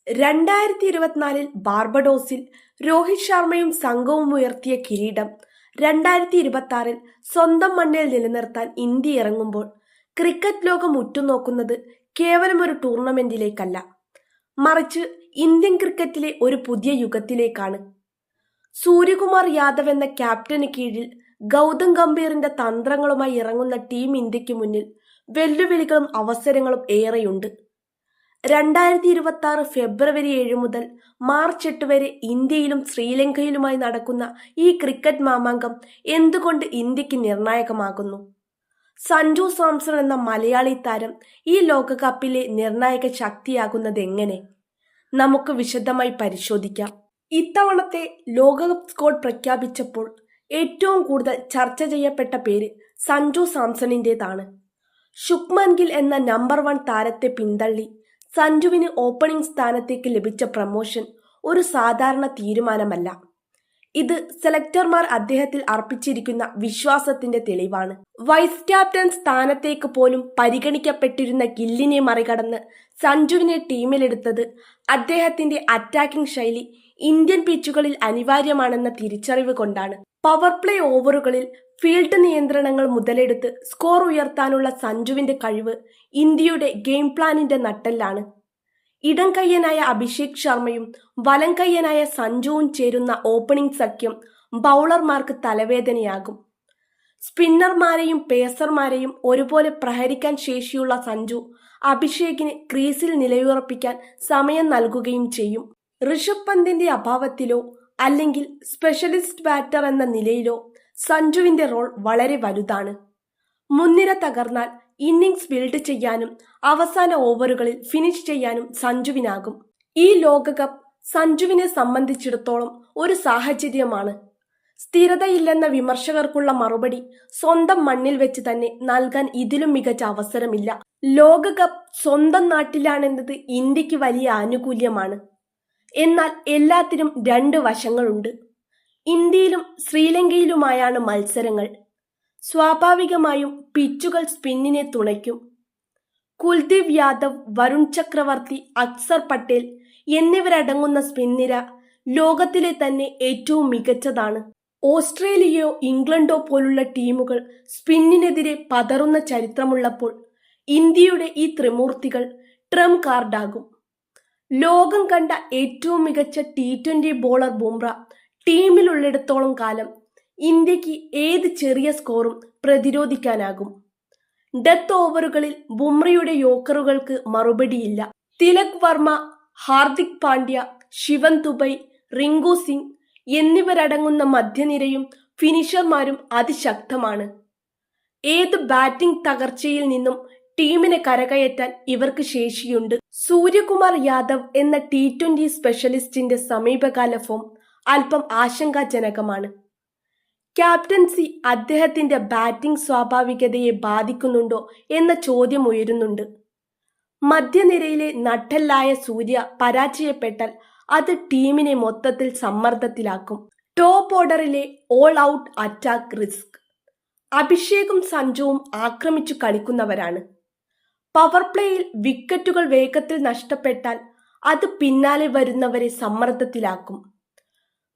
2024 ബാർബഡോസിൽ രോഹിത് ശർമ്മയും സംഘവും ഉയർത്തിയ കിരീടം 2026 സ്വന്തം മണ്ണിൽ നിലനിർത്താൻ ഇന്ത്യ ഇറങ്ങുമ്പോൾ ക്രിക്കറ്റ് ലോകം ഉറ്റുനോക്കുന്നത് കേവലം ഒരു ടൂർണമെന്റിലേക്കല്ല, മറിച്ച് ഇന്ത്യൻ ക്രിക്കറ്റിലെ ഒരു പുതിയ യുഗത്തിലേക്കാണ്. സൂര്യകുമാർ യാദവ് എന്ന ക്യാപ്റ്റന് കീഴിൽ ഗൗതം ഗംഭീറിന്റെ തന്ത്രങ്ങളുമായി ഇറങ്ങുന്ന ടീം ഇന്ത്യക്ക് മുന്നിൽ വെല്ലുവിളികളും അവസരങ്ങളും ഏറെയുണ്ട്. 2026 ഫെബ്രുവരി 7 മുതൽ മാർച്ച് 8 വരെ ഇന്ത്യയിലും ശ്രീലങ്കയിലുമായി നടക്കുന്ന ഈ ക്രിക്കറ്റ് മാമാങ്കം എന്തുകൊണ്ട് ഇന്ത്യക്ക് നിർണായകമാകുന്നു? സഞ്ജു സാംസൺ എന്ന മലയാളി താരം ഈ ലോകകപ്പിലെ നിർണായക ശക്തിയാകുന്നത് എങ്ങനെ? നമുക്ക് വിശദമായി പരിശോധിക്കാം. ഇത്തവണത്തെ ലോകകപ്പ് സ്ക്വാഡ് പ്രഖ്യാപിച്ചപ്പോൾ ഏറ്റവും കൂടുതൽ ചർച്ച ചെയ്യപ്പെട്ട പേര് സഞ്ജു സാംസണിൻ്റെതാണ്. ശുഭ്മാൻ ഗിൽ എന്ന നമ്പർ 1 താരത്തെ പിന്തള്ളി സഞ്ജുവിന് ഓപ്പണിംഗ് സ്ഥാനത്തേക്ക് ലഭിച്ച പ്രമോഷൻ ഒരു സാധാരണ തീരുമാനമല്ല. ഇത് സെലക്ടർമാർ അദ്ദേഹത്തിൽ അർപ്പിച്ചിരിക്കുന്ന വിശ്വാസത്തിന്റെ തെളിവാണ്. വൈസ് ക്യാപ്റ്റൻ സ്ഥാനത്തേക്ക് പോലും പരിഗണിക്കപ്പെട്ടിരുന്ന ഗില്ലിനെ മറികടന്ന് സഞ്ജുവിനെ ടീമിലെടുത്തത് അദ്ദേഹത്തിന്റെ അറ്റാക്കിംഗ് ശൈലി ഇന്ത്യൻ പിച്ചുകളിൽ അനിവാര്യമാണെന്ന തിരിച്ചറിവ് കൊണ്ടാണ്. പവർ പ്ലേ ഓവറുകളിൽ ഫീൽഡ് നിയന്ത്രണങ്ങൾ മുതലെടുത്ത് സ്കോർ ഉയർത്താനുള്ള സഞ്ജുവിന്റെ കഴിവ് ഇന്ത്യയുടെ ഗെയിം പ്ലാനിന്റെ നട്ടെല്ലാണ്. ഇടം കയ്യനായ അഭിഷേക് ശർമ്മയും വലം കയ്യനായ സഞ്ജുവും ചേരുന്ന ഓപ്പണിംഗ് സഖ്യം ബൗളർമാർക്ക് തലവേദനയാകും. സ്പിന്നർമാരെയും പേസർമാരെയും ഒരുപോലെ പ്രഹരിക്കാൻ ശേഷിയുള്ള സഞ്ജു അഭിഷേകിന് ക്രീസിൽ നിലയുറപ്പിക്കാൻ സമയം നൽകുകയും ചെയ്യും. ഋഷഭ് പന്തിന്റെ അഭാവത്തിലോ അല്ലെങ്കിൽ സ്പെഷ്യലിസ്റ്റ് ബാറ്റർ എന്ന നിലയിലോ സഞ്ജുവിന്റെ റോൾ വളരെ വലുതാണ്. മുൻനിര തകർന്നാൽ ഇന്നിംഗ്സ് ബിൽഡ് ചെയ്യാനും അവസാന ഓവറുകളിൽ ഫിനിഷ് ചെയ്യാനും സഞ്ജുവിനാകും. ഈ ലോകകപ്പ് സഞ്ജുവിനെ സംബന്ധിച്ചിടത്തോളം ഒരു സാഹചര്യമാണ്. സ്ഥിരതയില്ലെന്ന വിമർശകർക്കുള്ള മറുപടി സ്വന്തം മണ്ണിൽ വെച്ച് തന്നെ നൽകാൻ ഇതിലും മികച്ച അവസരമില്ല. ലോകകപ്പ് സ്വന്തം നാട്ടിലാണെന്നത് ഇന്ത്യക്ക് വലിയ ആനുകൂല്യമാണ്. എന്നാൽ എല്ലാത്തിനും രണ്ട് വശങ്ങളുണ്ട്. ഇന്ത്യയിലും ശ്രീലങ്കയിലുമായാണ് മത്സരങ്ങൾ. സ്വാഭാവികമായും പിച്ചുകൾ സ്പിന്നിനെ തുണയ്ക്കും. കുൽദീപ് യാദവ്, വരുൺ ചക്രവർത്തി, അക്സർ പട്ടേൽ എന്നിവരടങ്ങുന്ന സ്പിന്നിര ലോകത്തിലെ തന്നെ ഏറ്റവും മികച്ചതാണ്. ഓസ്ട്രേലിയയോ ഇംഗ്ലണ്ടോ പോലുള്ള ടീമുകൾ സ്പിന്നിനെതിരെ പതറുന്ന ചരിത്രമുള്ളപ്പോൾ ഇന്ത്യയുടെ ഈ ത്രിമൂർത്തികൾ ട്രംപ് കാർഡാകും. ലോകം കണ്ട ഏറ്റവും മികച്ച T20 ബോളർ ബുംറ ടീമിലുള്ളിടത്തോളം കാലം ഇന്ത്യക്ക് ഏത് ചെറിയ സ്കോറും പ്രതിരോധിക്കാനാകും. ഡെത്ത് ഓവറുകളിൽ ബുംറയുടെ യോക്കറുകൾക്ക് മറുപടിയില്ല. തിലക് വർമ്മ, ഹാർദിക് പാണ്ഡ്യ, ശിവൻ ദുബൈ, റിങ്കു സിംഗ് എന്നിവരടങ്ങുന്ന മധ്യനിരയും ഫിനിഷർമാരും അതിശക്തമാണ്. ഏത് ബാറ്റിംഗ് തകർച്ചയിൽ നിന്നും ടീമിനെ കരകയറ്റാൻ ഇവർക്ക് ശേഷിയുണ്ട്. സൂര്യകുമാർ യാദവ് എന്ന T20 സ്പെഷ്യലിസ്റ്റിന്റെ സമീപകാല ഫോം അല്പം ആശങ്കാജനകമാണ്. ക്യാപ്റ്റൻസി അദ്ദേഹത്തിന്റെ ബാറ്റിംഗ് സ്വാഭാവികതയെ ബാധിക്കുന്നുണ്ടോ എന്ന ചോദ്യം ഉയരുന്നുണ്ട്. മധ്യനിരയിലെ നട്ടെല്ലായ സൂര്യ പരാജയപ്പെട്ടാൽ അത് ടീമിനെ മൊത്തത്തിൽ സമ്മർദ്ദത്തിലാക്കും. ടോപ്പ് ഓർഡറിലെ ഓൾ ഔട്ട് അറ്റാക്ക് റിസ്ക്. അഭിഷേകും സഞ്ജുവും ആക്രമിച്ചു കളിക്കുന്നവരാണ്. പവർ പ്ലേയിൽ വിക്കറ്റുകൾ വേഗത്തിൽ നഷ്ടപ്പെട്ടാൽ അത് പിന്നാലെ വരുന്നവരെ സമ്മർദ്ദത്തിലാക്കും.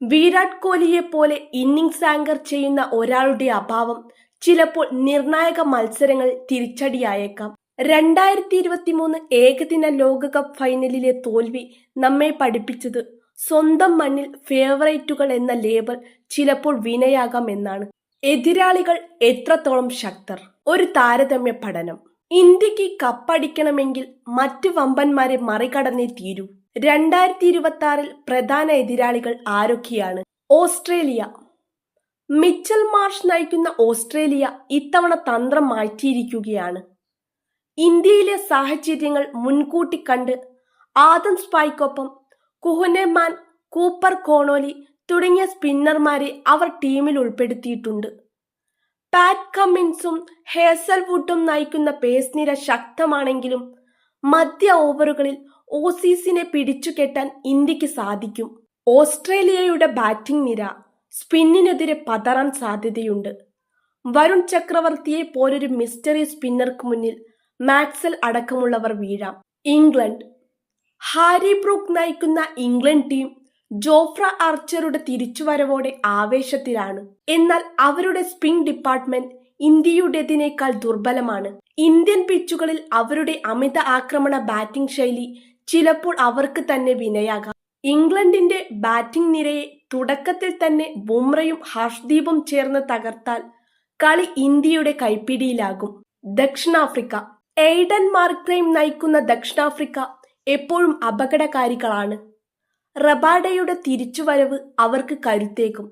വിരാട് കോഹ്ലിയെ പോലെ ഇന്നിംഗ്സ് ആങ്കർ ചെയ്യുന്ന ഒരാളുടെ അഭാവം ചിലപ്പോൾ നിർണായക മത്സരങ്ങളിൽ തിരിച്ചടിയായേക്കാം. 2023 ഏകദിന ലോകകപ്പ് ഫൈനലിലെ തോൽവി നമ്മെ പഠിപ്പിച്ചത് സ്വന്തം മണ്ണിൽ ഫേവറേറ്റുകൾ എന്ന ലേബൽ ചിലപ്പോൾ വിനയാകാം എന്നാണ്. എതിരാളികൾ എത്രത്തോളം ശക്തർ? ഒരു താരതമ്യ പഠനം. ഇന്ത്യക്ക് കപ്പടിക്കണമെങ്കിൽ മറ്റ് വമ്പന്മാരെ മറികടന്നേ തീരൂ. 2026 പ്രധാന എതിരാളികൾ ആരൊക്കെയാണ്? ഓസ്ട്രേലിയ. മിച്ചൽ മാർഷ് നയിക്കുന്ന ഓസ്ട്രേലിയ ഇത്തവണ തന്ത്രം മാറ്റിയിരിക്കുകയാണ്. ഇന്ത്യയിലെ സാഹചര്യങ്ങൾ മുൻകൂട്ടി കണ്ട് ആദം സ്പായ്ക്കൊപ്പം കുഹ്നെമാൻ, കൂപ്പർ കോണോലി തുടങ്ങിയ സ്പിന്നർമാരെ അവർ ടീമിൽ ഉൾപ്പെടുത്തിയിട്ടുണ്ട്. പാറ്റ് കമ്മിൻസും ഹേസൽവുഡും നയിക്കുന്ന പേസ് നിര ശക്തമാണെങ്കിലും മധ്യ ഓവറുകളിൽ ഓസീസിനെ പിടിച്ചുകെട്ടാൻ ഇന്ത്യക്ക് സാധിക്കും. ഓസ്ട്രേലിയയുടെ ബാറ്റിംഗ് നിര സ്പിന്നിനെതിരെ പതറാൻ സാധ്യതയുണ്ട്. വരുൺ ചക്രവർത്തിയെ പോലൊരു മിസ്റ്ററി സ്പിന്നർക്ക് മുന്നിൽ മാക്സൽ അടക്കമുള്ളവർ വീഴാം. ഇംഗ്ലണ്ട്. ഹാരി ബ്രൂക്ക് നയിക്കുന്ന ഇംഗ്ലണ്ട് ടീം ജോഫ്ര ആർച്ചറുടെ തിരിച്ചുവരവോടെ ആവേശത്തിലാണ്. എന്നാൽ അവരുടെ സ്പിൻ ഡിപ്പാർട്ട്മെന്റ് ഇന്ത്യയുടേതിനേക്കാൾ ദുർബലമാണ്. ഇന്ത്യൻ പിച്ചുകളിൽ അവരുടെ അമിത ആക്രമണ ബാറ്റിംഗ് ശൈലി ചിലപ്പോൾ അവർക്ക് തന്നെ വിനയാകാം. ഇംഗ്ലണ്ടിന്റെ ബാറ്റിംഗ് നിരയെ തുടക്കത്തിൽ തന്നെ ബുംറയും ഹർഷ്ദീപും ചേർന്ന് തകർത്താൽ കളി ഇന്ത്യയുടെ കൈപ്പിടിയിലാകും. ദക്ഷിണാഫ്രിക്ക. എയ്ഡൻ മാർക്രൈം നയിക്കുന്ന ദക്ഷിണാഫ്രിക്ക എപ്പോഴും അപകടകാരികളാണ്. റബാഡയുടെ തിരിച്ചുവരവ് അവർക്ക് കരുത്തേകും.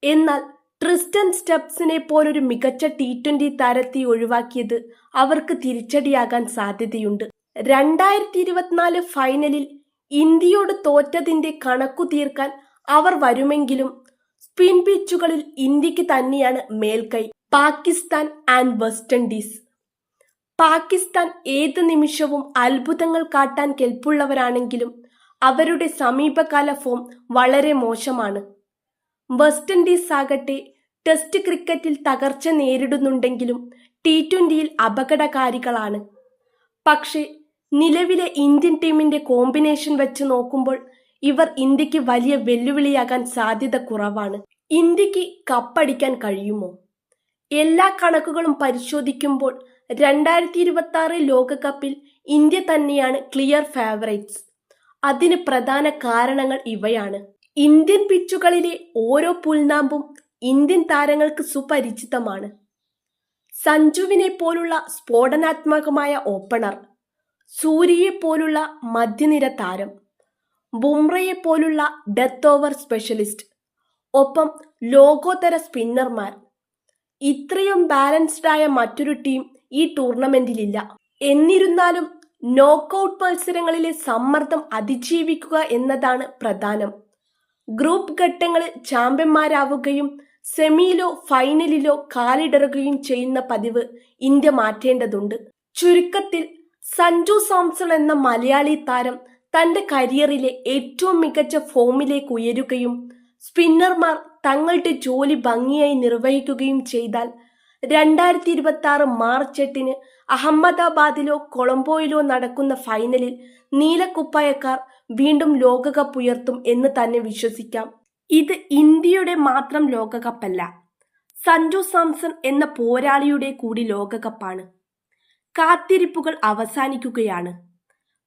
എന്നാൽ ട്രിസ്റ്റൻ സ്റ്റബ്സിനെ പോലൊരു മികച്ച T20 താരത്തെ ഒഴിവാക്കിയത് അവർക്ക് തിരിച്ചടിയാകാൻ സാധ്യതയുണ്ട്. 2024 ഫൈനലിൽ ഇന്ത്യയോട് തോറ്റതിന്റെ കണക്കു തീർക്കാൻ അവർ വരുമെങ്കിലും സ്പിൻ പിച്ചുകളിൽ ഇന്ത്യക്ക് തന്നെയാണ് മേൽക്കൈ. Pakistan and west Indies. Pakistan ഏത് നിമിഷവും അത്ഭുതങ്ങൾ കാട്ടാൻ കെൽപ്പുള്ളവരാണെങ്കിലും അവരുടെ സമീപകാല ഫോം വളരെ മോശമാണ്. വെസ്റ്റ് ഇൻഡീസ് ആകട്ടെ ടെസ്റ്റ് ക്രിക്കറ്റിൽ തകർച്ച നേരിടുന്നുണ്ടെങ്കിലും T20യിൽ അപകടകാരികളാണ്. പക്ഷേ നിലവിലെ ഇന്ത്യൻ ടീമിന്റെ കോമ്പിനേഷൻ വെച്ച് നോക്കുമ്പോൾ ഇവർ ഇന്ത്യക്ക് വലിയ വെല്ലുവിളിയാകാൻ സാധ്യത കുറവാണ്. ഇന്ത്യക്ക് കപ്പടിക്കാൻ കഴിയുമോ? എല്ലാ കണക്കുകളും പരിശോധിക്കുമ്പോൾ 2026 ലോകകപ്പിൽ ഇന്ത്യ തന്നെയാണ് ക്ലിയർ ഫേവറേറ്റ്സ്. അതിന് പ്രധാന കാരണങ്ങൾ ഇവയാണ്. ഇന്ത്യൻ പിച്ചുകളിലെ ഓരോ പുൽനാമ്പും ഇന്ത്യൻ താരങ്ങൾക്ക് സുപരിചിതമാണ്. സഞ്ജുവിനെ പോലുള്ള സ്ഫോടനാത്മകമായ ഓപ്പണർ, സൂര്യയെ പോലുള്ള മധ്യനിര താരം, ബുംറയെ പോലുള്ള ഡെത്ത് ഓവർ സ്പെഷ്യലിസ്റ്റ്, ഒപ്പം ലോകോത്തര സ്പിന്നർമാർ. ഇത്രയും ബാലൻസ്ഡായ മറ്റൊരു ടീം ഈ ടൂർണമെന്റിലില്ല. എന്നിരുന്നാലും നോക്കൌട്ട് മത്സരങ്ങളിലെ സമ്മർദ്ദം അതിജീവിക്കുക എന്നതാണ് പ്രധാനം. ഗ്രൂപ്പ് ഘട്ടങ്ങളിൽ ചാമ്പ്യന്മാരാവുകയും സെമിയിലോ ഫൈനലിലോ കാലിടറുകയും ചെയ്യുന്ന പതിവ് ഇന്ത്യ മാറ്റേണ്ടതുണ്ട്. ചുരുക്കത്തിൽ സഞ്ജു സാംസൺ എന്ന മലയാളി താരം തന്റെ കരിയറിലെ ഏറ്റവും മികച്ച ഫോമിലേക്ക് ഉയരുകയും സ്പിന്നർമാർ തങ്ങളുടെ ജോലി ഭംഗിയായി നിർവഹിക്കുകയും ചെയ്താൽ 2026 മാർച്ച് 8 അഹമ്മദാബാദിലോ കൊളംബോയിലോ നടക്കുന്ന ഫൈനലിൽ നീലക്കുപ്പായക്കാർ വീണ്ടും ലോകകപ്പ് ഉയർത്തും എന്ന് തന്നെ വിശ്വസിക്കാം. ഇത് ഇന്ത്യയുടെ മാത്രം ലോകകപ്പല്ല, സഞ്ജു സാംസൺ എന്ന പോരാളിയുടെ കൂടി ലോകകപ്പാണ്. കാത്തിരിപ്പുകൾ അവസാനിക്കുകയാണ്.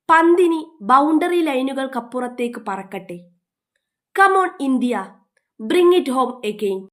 പന്തിനി ബൗണ്ടറി ലൈനുകൾക്കപ്പുറത്തേക്ക് പറക്കട്ടെ. Come on India, bring it home again.